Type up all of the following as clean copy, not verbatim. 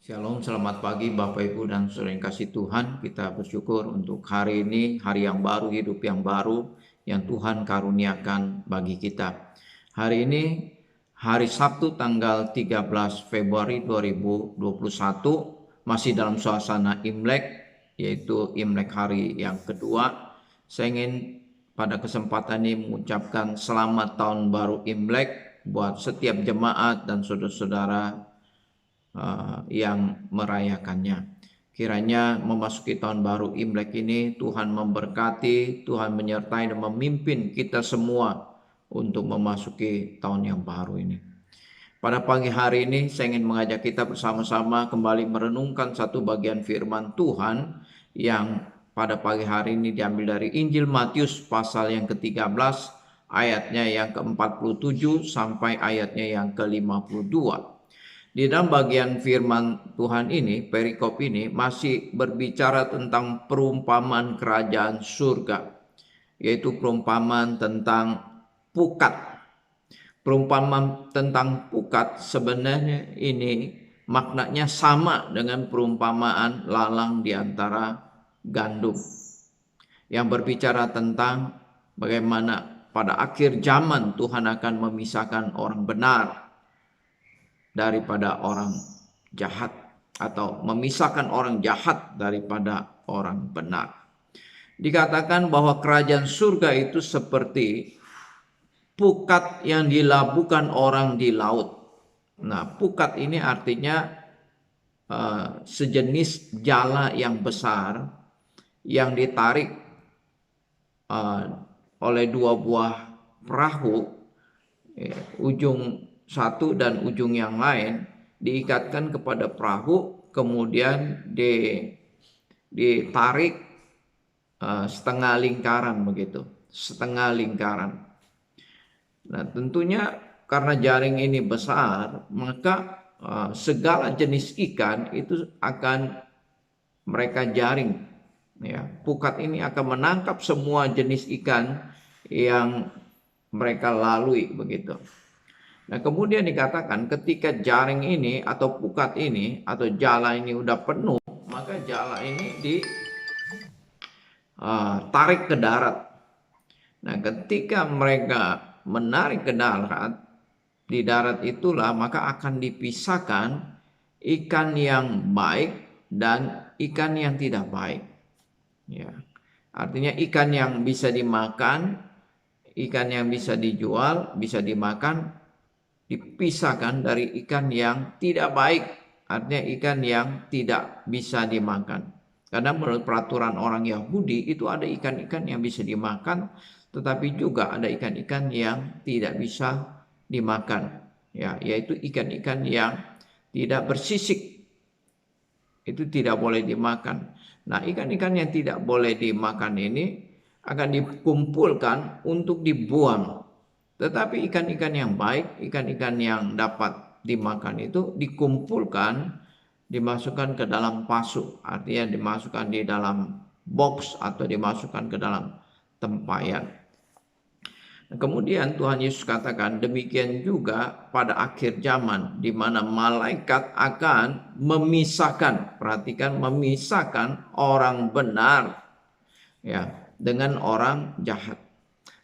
Shalom, selamat pagi Bapak Ibu dan saudara yang kasih Tuhan. Kita bersyukur untuk hari ini, hari yang baru, hidup yang baru yang Tuhan karuniakan bagi kita. Hari ini hari Sabtu tanggal 13 Februari 2021, masih dalam suasana Imlek, yaitu Imlek hari yang kedua. Saya ingin pada kesempatan ini mengucapkan selamat tahun baru Imlek buat setiap jemaat dan saudara-saudara yang merayakannya. Kiranya memasuki tahun baru Imlek ini Tuhan memberkati, Tuhan menyertai dan memimpin kita semua untuk memasuki tahun yang baru ini. Pada pagi hari ini saya ingin mengajak kita bersama-sama kembali merenungkan satu bagian firman Tuhan yang pada pagi hari ini diambil dari Injil Matius pasal yang ke-13 ayatnya yang ke-47 sampai ayatnya yang ke-52. Di dalam bagian firman Tuhan ini, perikop ini masih berbicara tentang perumpamaan kerajaan surga, yaitu perumpamaan tentang pukat. Perumpamaan tentang pukat sebenarnya ini maknanya sama dengan perumpamaan lalang di antara gandum, yang berbicara tentang bagaimana pada akhir zaman Tuhan akan memisahkan orang benar daripada orang jahat, atau memisahkan orang jahat daripada orang benar. Dikatakan bahwa kerajaan surga itu seperti pukat yang dilabuhkan orang di laut. Nah, pukat ini artinya sejenis jala yang besar yang ditarik oleh dua buah perahu, ujung satu dan ujung yang lain diikatkan kepada perahu, kemudian ditarik setengah lingkaran begitu, setengah lingkaran. Nah, tentunya karena jaring ini besar, maka segala jenis ikan itu akan mereka jaring. Ya, pukat ini akan menangkap semua jenis ikan yang mereka lalui begitu. Nah, kemudian dikatakan ketika jaring ini atau pukat ini atau jala ini udah penuh, maka jala ini ditarik ke darat. Nah, ketika mereka menarik ke darat, di darat itulah maka akan dipisahkan ikan yang baik dan ikan yang tidak baik. Ya, artinya ikan yang bisa dimakan, ikan yang bisa dijual, bisa dimakan, dipisahkan dari ikan yang tidak baik, artinya ikan yang tidak bisa dimakan. Karena menurut peraturan orang Yahudi itu ada ikan-ikan yang bisa dimakan, tetapi juga ada ikan-ikan yang tidak bisa dimakan, ya, yaitu ikan-ikan yang tidak bersisik, itu tidak boleh dimakan. Nah, ikan-ikan yang tidak boleh dimakan ini akan dikumpulkan untuk dibuang. Tetapi ikan-ikan yang baik, ikan-ikan yang dapat dimakan itu dikumpulkan, dimasukkan ke dalam pasu, artinya dimasukkan di dalam box atau dimasukkan ke dalam tempayan. Kemudian Tuhan Yesus katakan demikian juga pada akhir zaman, di mana malaikat akan memisahkan, perhatikan, memisahkan orang benar, ya, dengan orang jahat.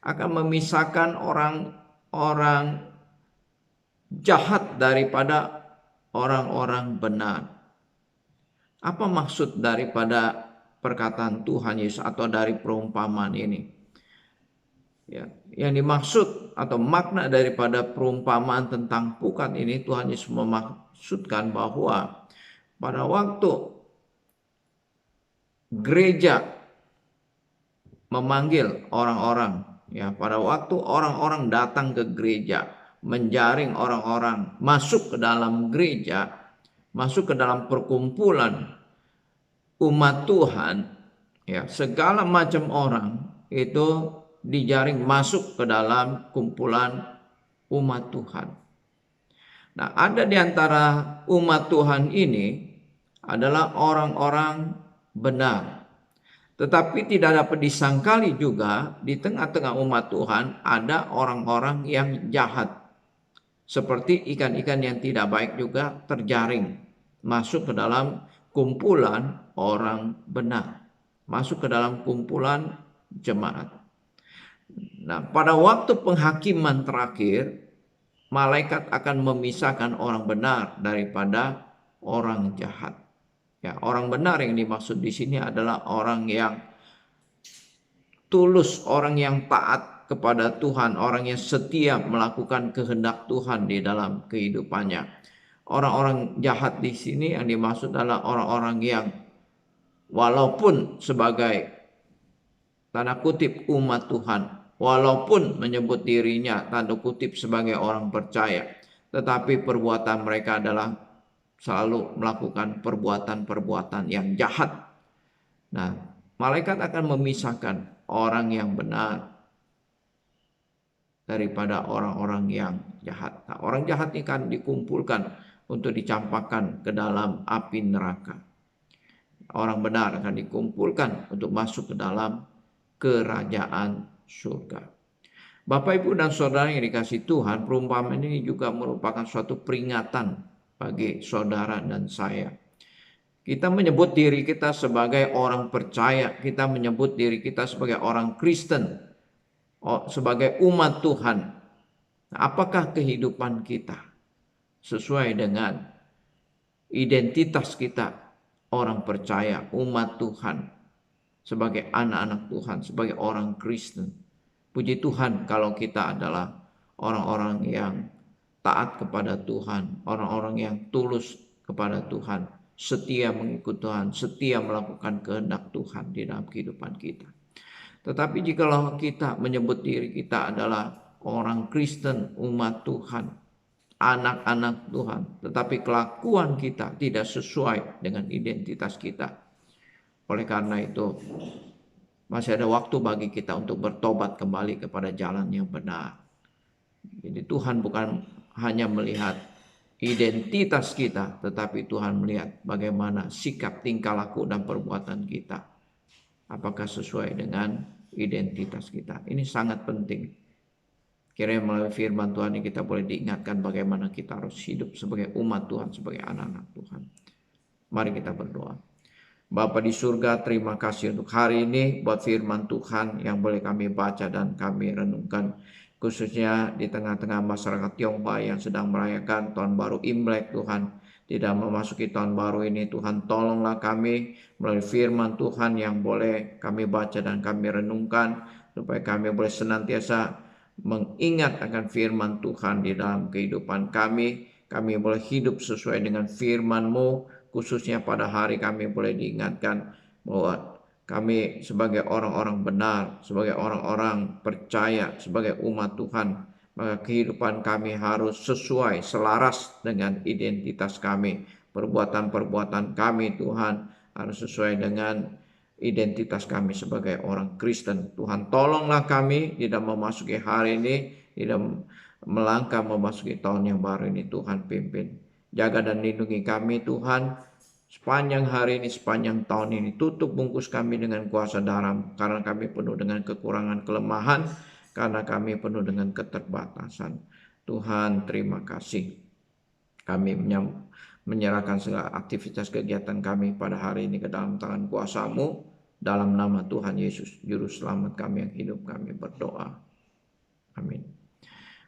Akan memisahkan orang-orang jahat daripada orang-orang benar. Apa maksud daripada perkataan Tuhan Yesus atau dari perumpamaan ini? Ya, yang dimaksud atau makna daripada perumpamaan tentang pukat ini, Tuhan Yesus memaksudkan bahwa pada waktu gereja memanggil orang-orang, ya, pada waktu orang-orang datang ke gereja, menjaring orang-orang masuk ke dalam gereja, masuk ke dalam perkumpulan umat Tuhan, ya, segala macam orang itu dijaring masuk ke dalam kumpulan umat Tuhan. Nah, ada di antara umat Tuhan ini adalah orang-orang benar. Tetapi tidak dapat disangkali juga di tengah-tengah umat Tuhan ada orang-orang yang jahat. Seperti ikan-ikan yang tidak baik juga terjaring. masuk ke dalam kumpulan orang benar, masuk ke dalam kumpulan jemaat. Nah, pada waktu penghakiman terakhir, malaikat akan memisahkan orang benar daripada orang jahat. Ya, orang benar yang dimaksud di sini adalah orang yang tulus, orang yang taat kepada Tuhan, orang yang setia melakukan kehendak Tuhan di dalam kehidupannya. Orang-orang jahat di sini yang dimaksud adalah orang-orang yang walaupun sebagai tanda kutip umat Tuhan, walaupun menyebut dirinya tanda kutip sebagai orang percaya, tetapi perbuatan mereka adalah selalu melakukan perbuatan-perbuatan yang jahat. Nah, malaikat akan memisahkan orang yang benar daripada orang-orang yang jahat. Nah, orang jahat ini kan dikumpulkan untuk dicampakkan ke dalam api neraka. Orang benar akan dikumpulkan untuk masuk ke dalam kerajaan surga. Bapak, Ibu, dan saudara yang dikasihi Tuhan, perumpamaan ini juga merupakan suatu peringatan bagi saudara dan saya. Kita menyebut diri kita sebagai orang percaya, kita menyebut diri kita sebagai orang Kristen, sebagai umat Tuhan. Apakah kehidupan kita sesuai dengan identitas kita, orang percaya, umat Tuhan, sebagai anak-anak Tuhan, sebagai orang Kristen? Puji Tuhan kalau kita adalah orang-orang yang taat kepada Tuhan, orang-orang yang tulus kepada Tuhan, setia mengikut Tuhan, setia melakukan kehendak Tuhan di dalam kehidupan kita. Tetapi jikalau kita menyebut diri kita adalah orang Kristen, umat Tuhan, anak-anak Tuhan, tetapi kelakuan kita tidak sesuai dengan identitas kita. Oleh karena itu, masih ada waktu bagi kita untuk bertobat kembali kepada jalan yang benar. Jadi Tuhan bukan hanya melihat identitas kita, tetapi Tuhan melihat bagaimana sikap, tingkah laku, dan perbuatan kita. Apakah sesuai dengan identitas kita? Ini sangat penting. Kiranya melalui firman Tuhan ini kita boleh diingatkan bagaimana kita harus hidup sebagai umat Tuhan, sebagai anak-anak Tuhan. Mari kita berdoa. Bapa di surga, terima kasih untuk hari ini buat firman Tuhan yang boleh kami baca dan kami renungkan. Khususnya di tengah-tengah masyarakat Tionghoa yang sedang merayakan tahun baru Imlek, Tuhan. Tidak memasuki tahun baru ini, Tuhan tolonglah kami melalui firman Tuhan yang boleh kami baca dan kami renungkan. Supaya kami boleh senantiasa mengingat akan firman Tuhan di dalam kehidupan kami. Kami boleh hidup sesuai dengan firman-Mu. Khususnya pada hari kami boleh diingatkan bahwa kami sebagai orang-orang benar, sebagai orang-orang percaya, sebagai umat Tuhan, maka kehidupan kami harus sesuai, selaras dengan identitas kami. Perbuatan-perbuatan kami, Tuhan, harus sesuai dengan identitas kami sebagai orang Kristen. Tuhan, tolonglah kami tidak memasuki hari ini, tidak melangkah memasuki tahun yang baru ini. Tuhan, pimpin. Jaga dan lindungi kami, Tuhan, sepanjang hari ini, sepanjang tahun ini. Tutup bungkus kami dengan kuasa darah, karena kami penuh dengan kekurangan, kelemahan, karena kami penuh dengan keterbatasan. Tuhan, terima kasih. Kami menyerahkan segala aktivitas kegiatan kami pada hari ini ke dalam tangan kuasa-Mu. Dalam nama Tuhan Yesus, Juru Selamat kami yang hidup, kami berdoa. Amin.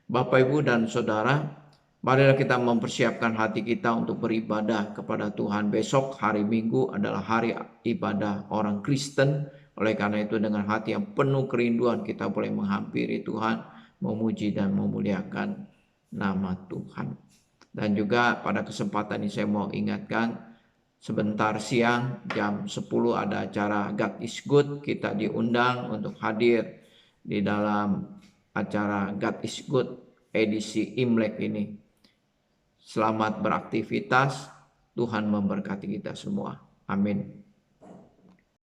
Bapak, Ibu, dan Saudara, marilah kita mempersiapkan hati kita untuk beribadah kepada Tuhan. Besok hari Minggu adalah hari ibadah orang Kristen. Oleh karena itu dengan hati yang penuh kerinduan kita boleh menghampiri Tuhan, memuji dan memuliakan nama Tuhan. Dan juga pada kesempatan ini saya mau ingatkan, sebentar siang jam 10 ada acara God is Good. Kita diundang untuk hadir di dalam acara God is Good edisi Imlek ini. Selamat beraktivitas, Tuhan memberkati kita semua. Amin.